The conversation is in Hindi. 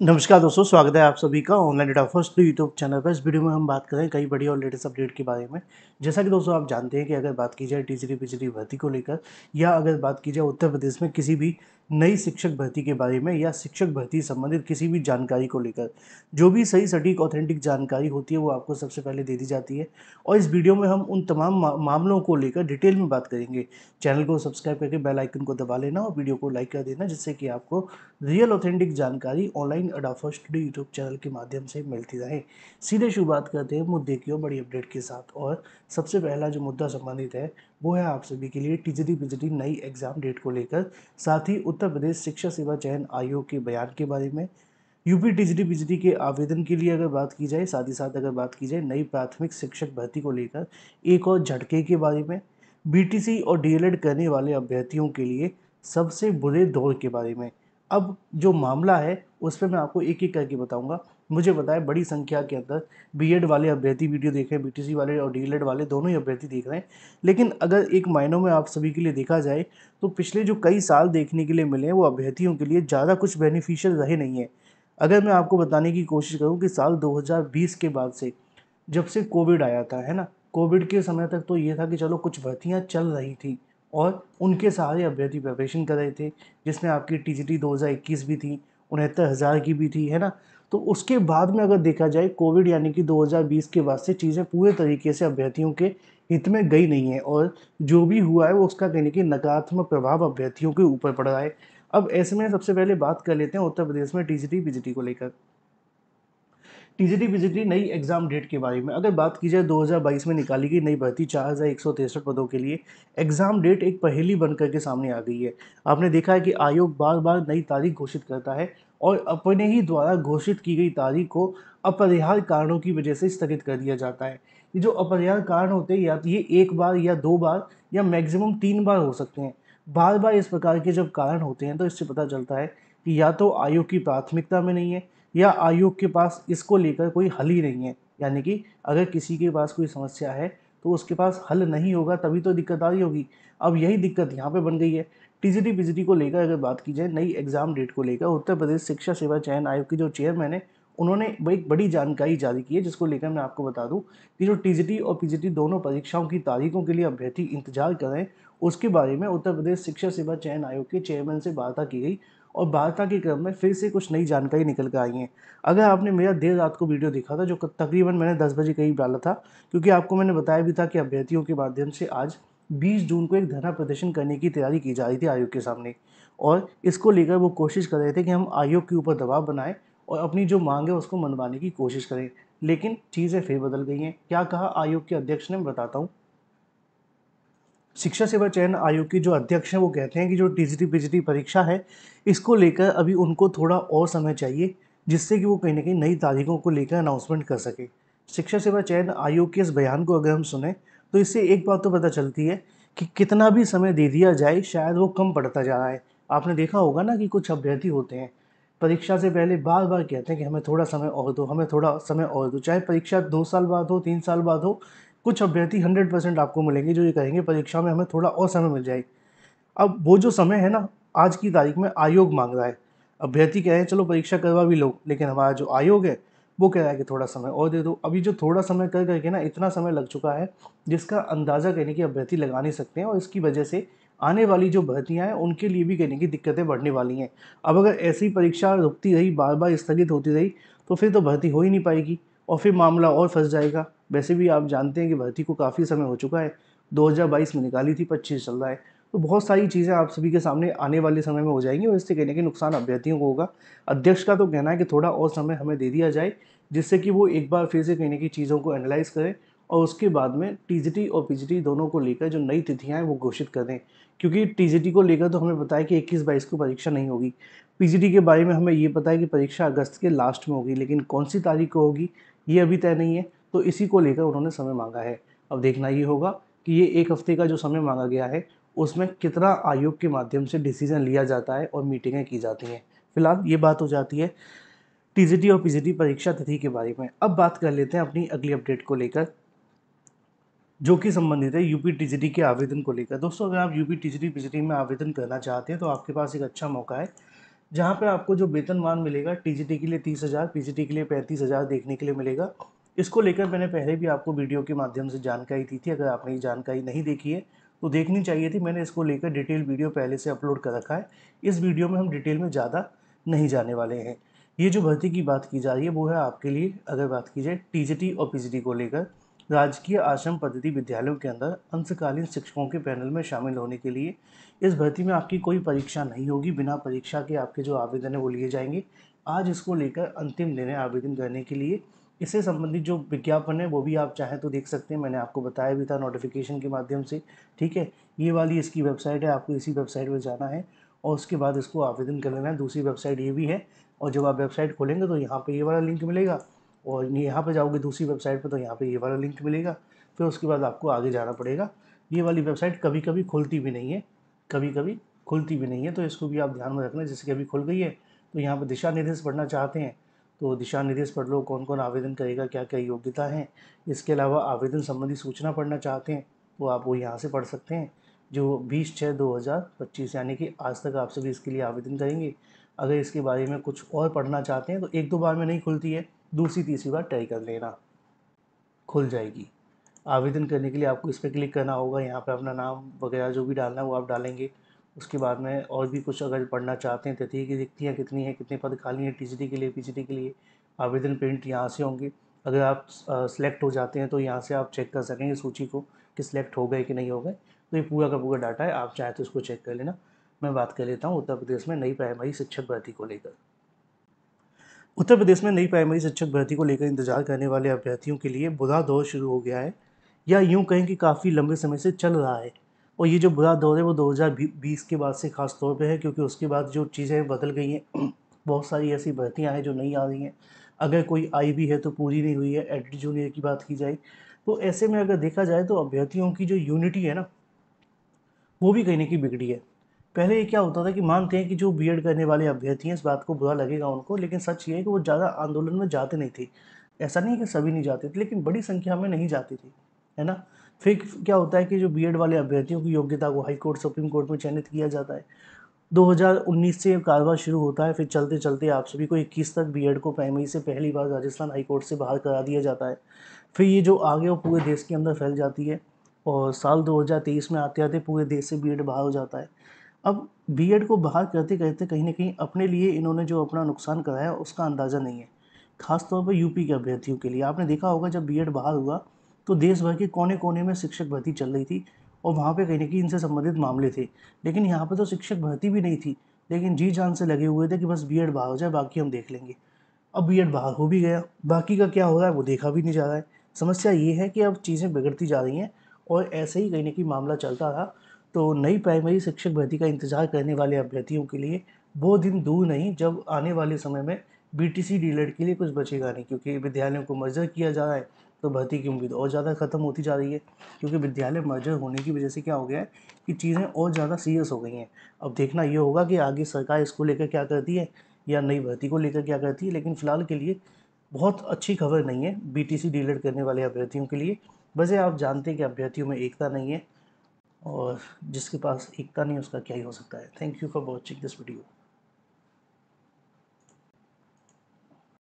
नमस्कार दोस्तों, स्वागत है आप सभी का online data first YouTube channel पर। इस वीडियो में हम बात करें कई बड़ी और लेटेस्ट अपडेट के बारे में। जैसा कि दोस्तों आप जानते हैं कि अगर बात की जाए टीजीटी पीजीटी भर्ती को लेकर, या अगर बात की जाए उत्तर प्रदेश में किसी भी नई शिक्षक भर्ती के बारे में या शिक्षक भर्ती संबंधित किसी भी जानकारी को लेकर, जो भी सही सटीक ऑथेंटिक जानकारी होती है वो आपको सबसे पहले दे दी जाती है। और इस वीडियो में हम उन तमाम मामलों को लेकर डिटेल में बात करेंगे। चैनल को सब्सक्राइब करके बेल आइकन को दबा लेना और वीडियो को लाइक कर देना, जिससे कि आपको रियल ऑथेंटिक जानकारी ऑनलाइन अडाफा स्टडी यूट्यूब चैनल के माध्यम से मिलती रहे। सीधे शुरुआत करते हैं मुद्दे की और बड़ी अपडेट के साथ। और सबसे पहला जो मुद्दा संबंधित है वो है आप सभी के लिए टीजीटी पीजीटी नई एग्जाम डेट को लेकर, साथ ही उत्तर प्रदेश शिक्षा सेवा चयन आयोग के बयान के बारे में, यूपी टीजीटी पीजीटी के आवेदन के लिए अगर बात की जाए, साथ ही साथ अगर बात की जाए नई प्राथमिक शिक्षक भर्ती को लेकर एक और झटके के बारे में, बीटीसी और डीएलएड करने वाले अभ्यर्थियों के लिए सबसे बुरे दौर के बारे में। अब जो मामला है उस पर मैं आपको एक एक करके बताऊंगा। मुझे पता है बड़ी संख्या के अंदर बीएड वाले अभ्यर्थी वीडियो देख रहे हैं, बीटीसी वाले और डीएलएड वाले दोनों ही अभ्यर्थी देख रहे हैं। लेकिन अगर एक मायनों में आप सभी के लिए देखा जाए तो पिछले जो कई साल देखने के लिए मिले हैं वो अभ्यर्थियों के लिए ज़्यादा कुछ बेनिफिशियल रहे नहीं है। अगर मैं आपको बताने की कोशिश करूं कि साल 2020 के बाद से, जब से कोविड आया था, है ना, कोविड के समय तक तो ये था कि चलो कुछ भर्तियां चल रही थी और उनके सारे अभ्यर्थी प्रिपरेशन कर रहे थे, जिसमें आपकी टीजीटी 2021 भी थी, 69,000 की भी थी, है ना। तो उसके बाद में अगर देखा जाए कोविड यानी कि 2020 के बाद से चीज़ें पूरे तरीके से अभ्यर्थियों के हित में गई नहीं है, और जो भी हुआ है वो उसका कहने की नकारात्मक प्रभाव अभ्यर्थियों के ऊपर पड़ रहा है। अब ऐसे में सबसे पहले बात कर लेते हैं उत्तर प्रदेश में टीजीटी पीजीटी को लेकर। टीजीटी पीजीटी नई एग्जाम डेट के बारे में अगर बात की जाए, 2022 में निकाली गई नई भर्ती 4163 पदों के लिए एग्जाम डेट एक पहेली बनकर के सामने आ गई है। आपने देखा है कि आयोग बार बार नई तारीख घोषित करता है और अपने ही द्वारा घोषित की गई तारीख को अपरिहार्य कारणों की वजह से स्थगित कर दिया जाता है। ये जो अपरिहार्य कारण होते हैं, या तो ये एक बार या दो बार या मैक्सिमम 3 बार हो सकते हैं। बार बार इस प्रकार के जब कारण होते हैं तो इससे पता चलता है कि या तो आयोग की प्राथमिकता में नहीं है, या आयोग के पास इसको लेकर कोई हल ही नहीं है। यानी कि अगर किसी के पास कोई समस्या है तो उसके पास हल नहीं होगा, तभी तो दिक्कत आ रही होगी। अब यही दिक्कत यहाँ पे बन गई है। टीजीटी पीजीटी को लेकर अगर बात की जाए, नई एग्जाम डेट को लेकर उत्तर प्रदेश शिक्षा सेवा चयन आयोग के जो चेयरमैन है उन्होंने एक बड़ी जानकारी जारी की है, जिसको लेकर मैं आपको बता दूं कि जो टीजीटी और पीजीटी दोनों परीक्षाओं की तारीखों के लिए अभ्यर्थी इंतजार कर रहे हैं, उसके बारे में उत्तर प्रदेश शिक्षा सेवा चयन आयोग के चेयरमैन से वार्ता की गई। और वार्ता के क्रम में फिर से कुछ नई जानकारी निकल कर आई है। अगर आपने मेरा देर रात को वीडियो देखा था, जो तकरीबन मैंने 10 बजे करीब डाला था, क्योंकि आपको मैंने बताया भी था कि अभ्यर्थियों के माध्यम से आज 20 जून को एक धरना प्रदर्शन करने की तैयारी की जा रही थी आयोग के सामने। और इसको लेकर वो कोशिश कर रहे थे कि हम आयोग के ऊपर दबाव बनाएं और अपनी जो मांग है उसको मनवाने की कोशिश करें। लेकिन चीज़ें फिर बदल गई हैं। क्या कहा आयोग के अध्यक्ष ने, बताता हूँ। शिक्षा सेवा चयन आयोग के जो अध्यक्ष हैं वो कहते हैं कि जो टीजीटी पीजीटी परीक्षा है, इसको लेकर अभी उनको थोड़ा और समय चाहिए, जिससे कि वो कहीं ना कहीं नई तारीखों को लेकर अनाउंसमेंट कर सके। शिक्षा सेवा चयन आयोग के इस बयान को अगर हम सुने तो इससे एक बात तो पता चलती है कि कितना भी समय दे दिया जाए शायद वो कम पड़ता जा रहा है। आपने देखा होगा ना कि कुछ अभ्यर्थी होते हैं, परीक्षा से पहले बार बार कहते हैं कि हमें थोड़ा समय और दो, हमें थोड़ा समय और दो, चाहे परीक्षा 2 साल बाद हो, 3 साल बाद हो। कुछ अभ्यर्थी 100% आपको मिलेंगे जो ये कहेंगे परीक्षा में हमें थोड़ा और समय मिल जाए। अब वो जो समय है ना, आज की तारीख में आयोग मांग रहा है। अभ्यर्थी कह रहे हैं चलो परीक्षा करवा भी लो, लेकिन हमारा जो आयोग है वो कह रहा है कि थोड़ा समय और दे दो। अभी जो थोड़ा समय कर करके ना इतना समय लग चुका है, जिसका अंदाज़ा कहने की अभ्यर्थी लगा नहीं सकते हैं, और इसकी वजह से आने वाली जो भर्तियां हैं उनके लिए भी कहने की दिक्कतें बढ़ने वाली हैं। अब अगर ऐसी परीक्षा रुकती रही, बार बार स्थगित होती रही, तो फिर तो भर्ती हो ही नहीं पाएगी और फिर मामला और फंस जाएगा। वैसे भी आप जानते हैं कि भर्ती को काफ़ी समय हो चुका है, 2022 में निकाली थी, 25 चल रहा है। तो बहुत सारी चीज़ें आप सभी के सामने आने वाले समय में हो जाएंगी और इससे कहने के नुकसान अभ्यर्थियों को होगा। अध्यक्ष का तो कहना है कि थोड़ा और समय हमें दे दिया जाए, जिससे कि वो एक बार फिर से कहने की चीज़ों को एनालाइज करें और उसके बाद में टीजीटी और पीजीटी दोनों को लेकर जो नई तिथियां हैं वो घोषित कर दें। क्योंकि टीजीटी को लेकर तो हमें पता है कि 21-22 को परीक्षा नहीं होगी। पीजीटी के बारे में हमें ये पता है कि परीक्षा अगस्त के लास्ट में होगी, लेकिन कौन सी तारीख को होगी ये अभी तय नहीं है। तो इसी को लेकर उन्होंने समय मांगा है। अब देखना ये होगा कि ये एक हफ्ते का जो समय मांगा गया है उसमें कितना आयोग के माध्यम से डिसीजन लिया जाता है और मीटिंगें की जाती हैं। फिलहाल ये बात हो जाती है टीजीटी और पीजीटी परीक्षा तिथि के बारे में। अब बात कर लेते हैं अपनी अगली अपडेट को लेकर, जो कि संबंधित है यूपी टीजीटी के आवेदन को लेकर। दोस्तों, अगर आप यूपी टीजीटी पीजीटी में आवेदन करना चाहते हैं तो आपके पास एक अच्छा मौका है। जहाँ पे आपको जो वेतनमान मिलेगा टीजीटी के लिए 30,000, पीजीटी के लिए 35,000 देखने के लिए मिलेगा। इसको लेकर मैंने पहले भी आपको वीडियो के माध्यम से जानकारी दी थी, अगर आपने ये जानकारी नहीं देखी है तो देखनी चाहिए थी। मैंने इसको लेकर डिटेल वीडियो पहले से अपलोड कर रखा है। इस वीडियो में हम डिटेल में ज़्यादा नहीं जाने वाले हैं। ये जो भर्ती की बात की जा रही है वो है आपके लिए, अगर बात की जाए टीजीटी और पीजीटी को लेकर, राजकीय आश्रम पद्धति विद्यालयों के अंदर अंशकालीन शिक्षकों के पैनल में शामिल होने के लिए। इस भर्ती में आपकी कोई परीक्षा नहीं होगी, बिना परीक्षा के आपके जो आवेदन है वो लिए जाएंगे। आज इसको लेकर अंतिम दिन है आवेदन करने के लिए। इससे संबंधित जो विज्ञापन है वो भी आप चाहें तो देख सकते हैं, मैंने आपको बताया भी था नोटिफिकेशन के माध्यम से। ठीक है, ये वाली इसकी वेबसाइट है, आपको इसी वेबसाइट पर जाना है और उसके बाद इसको आवेदन कर लेना है। दूसरी वेबसाइट ये भी है, और जब आप वेबसाइट खोलेंगे तो यहाँ पे ये वाला लिंक मिलेगा, और यहाँ पे जाओगे दूसरी वेबसाइट पे तो यहाँ पे ये वाला लिंक मिलेगा। फिर उसके बाद आपको आगे जाना पड़ेगा। ये वाली वेबसाइट कभी कभी खुलती भी नहीं है, कभी कभी खुलती भी नहीं है, तो इसको भी आप ध्यान में रखना। जैसे कि अभी खुल गई है तो यहाँ पर दिशा निर्देश पढ़ना चाहते हैं तो दिशा निर्देश पढ़ लो, कौन कौन आवेदन करेगा, क्या क्या योग्यता है। इसके अलावा आवेदन संबंधी सूचना पढ़ना चाहते हैं तो आप वो यहाँ से पढ़ सकते हैं, जो 20/6/2025 यानी कि आज तक आप सभी इसके लिए आवेदन करेंगे। अगर इसके बारे में कुछ और पढ़ना चाहते हैं तो एक दो बार में नहीं खुलती है, दूसरी तीसरी बार ट्राई कर लेना, खुल जाएगी। आवेदन करने के लिए आपको इस पर क्लिक करना होगा, यहाँ पे अपना नाम वगैरह जो भी डालना है वो आप डालेंगे। उसके बाद में और भी कुछ अगर पढ़ना चाहते हैं, तिथि की रिक्तियाँ कितनी है, कितने पद खाली हैं टीजीटी के लिए, पीजीटी के लिए, आवेदन प्रिंट यहाँ से होंगे। अगर आप सेलेक्ट हो जाते हैं तो यहाँ से आप चेक कर सकेंगे सूची को कि सिलेक्ट हो गए कि नहीं हो गए। तो ये पूरा का पूरा डाटा है, आप चाहें तो इसको चेक कर लेना। मैं बात कर लेता हूँ उत्तर प्रदेश में नई प्राइमरी शिक्षक भर्ती को लेकर। उत्तर प्रदेश में नई प्राइमरी शिक्षक भर्ती को लेकर इंतजार करने वाले अभ्यर्थियों के लिए बुरा दौर शुरू हो गया है, या यूं कहें कि काफ़ी लंबे समय से चल रहा है। और ये जो बुरा दौर है वो 2020 के बाद से खास तौर पे है, क्योंकि उसके बाद जो चीज़ें बदल गई हैं बहुत सारी ऐसी भर्तियां हैं जो नहीं आ रही हैं। अगर कोई आई भी है तो पूरी नहीं हुई है। एडिट जूनियर की बात की जाए तो ऐसे में अगर देखा जाए तो अभ्यर्थियों की जो यूनिटी है ना, वो भी कहीं ना कहीं बिगड़ी है। पहले ये क्या होता था कि मानते हैं कि जो बीएड करने वाले अभ्यर्थी हैं इस बात को बुरा लगेगा उनको, लेकिन सच ये है कि वो ज़्यादा आंदोलन में जाते नहीं थे। ऐसा नहीं है कि सभी नहीं जाते थे, लेकिन बड़ी संख्या में नहीं जाते थे, है ना। फिर क्या होता है कि जो बीएड वाले अभ्यर्थियों की योग्यता को हाई कोर्ट सुप्रीम कोर्ट में चयनित किया जाता है। 2019 से कारोबार शुरू होता है, फिर चलते चलते आप सभी को 21 तक बीएड को प्राइमरी से पहली बार राजस्थान हाई कोर्ट से बाहर करा दिया जाता है। फिर ये जो आगे वो पूरे देश के अंदर फैल जाती है, और साल 2023 में आते आते पूरे देश से बीएड बाहर हो जाता है। अब बीएड को बाहर करते करते कहीं न कहीं अपने लिए इन्होंने जो अपना नुकसान कराया उसका अंदाज़ा नहीं है। ख़ास तौर पे यूपी के अभ्यर्थियों के लिए आपने देखा होगा, जब बीएड बाहर हुआ तो देश भर के कोने-कोने में शिक्षक भर्ती चल रही थी, और वहाँ पे कहीं न कहीं इनसे संबंधित मामले थे। लेकिन यहाँ पे तो शिक्षक भर्ती भी नहीं थी, लेकिन जी-जान से लगे हुए थे कि बस बीएड बाहर हो जाए, बाकी हम देख लेंगे। अब बीएड बाहर हो भी गया, बाकी का क्या हो रहा है वो देखा भी नहीं जा रहा है। समस्या ये है कि अब चीज़ें बिगड़ती जा रही हैं, और ऐसे ही कहीं न कहीं मामला चलता रहा तो नई प्राइमरी शिक्षक भर्ती का इंतज़ार करने वाले अभ्यर्थियों के लिए वो दिन दूर नहीं जब आने वाले समय में बीटीसी डीएलएड के लिए कुछ बचेगा नहीं, क्योंकि विद्यालयों को मर्जर किया जा रहा है तो भर्ती की उम्मीद और ज़्यादा ख़त्म होती जा रही है। क्योंकि विद्यालय मर्जर होने की वजह से क्या हो गया है कि चीज़ें और ज़्यादा सीरियस हो गई हैं। अब देखना ये होगा कि आगे सरकार इसको लेकर क्या करती है, या नई भर्ती को लेकर क्या करती है। लेकिन फ़िलहाल के लिए बहुत अच्छी खबर नहीं है बीटीसी डीएलएड करने वाले अभ्यर्थियों के लिए। वैसे आप जानते हैं कि अभ्यर्थियों में एकता नहीं है, और जिसके पास एकता नहीं उसका क्या ही हो सकता है। Thank you for watching this video.